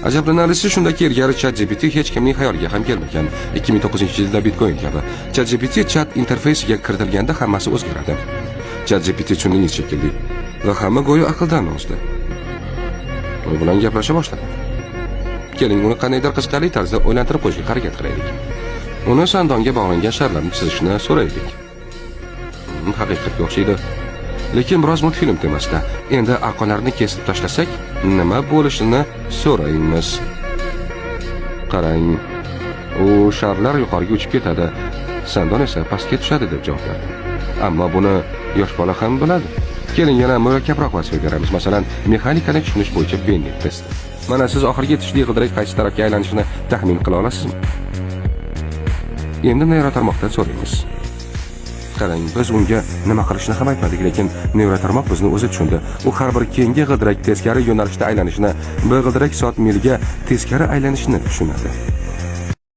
Ajablanarlisi shundaki, ilgari ChatGPT hech kimning xayoliga ham kelmagan. 2009-yilda Bitcoin kabi ChatGPT chat interfeysiga kiritilganda hammasi o'zgaradi. ChatGPT tushundingiz shekilli va hamma go'yo aqldan ozdi. U bilan gaplasha boshladi. Keling, uni qandaydir qiziqarli tarzda o'ylantirib qo'yishga harakat qilaylik. Uni sandonga bog'langan sharlarni chizishni so'raylik. Haqiqatga o'xshaydi. Lekin biroz multfilm temasida. Endi arqonlarni kesib tashlasak, nima bo'lishini so'raymiz. Qarang, u sharlar yuqoriga uchib ketadi, sandon esa pastga tushadi deb javob berdi. Ammo buni yosh bola ham biladi. Keling, yana murakkabroq vazifa beramiz. Masalan, mexanikani tushunish bo'yicha Bennett testi. Mana siz oxirgi tishli g'ildirak qaysi tarafga aylanishini taxmin qila olasizmi? Endi neyrotarmoqdan so'raymiz. Qarang, biz unga nima qilishni ham aytmadik, lekin neyrotarmoq bizni o'zi tushundi. U har bir keyingi g'ildirak teskari yo'nalishda aylanishini, bir g'ildirak soat miliga teskari aylanishini tushunadi.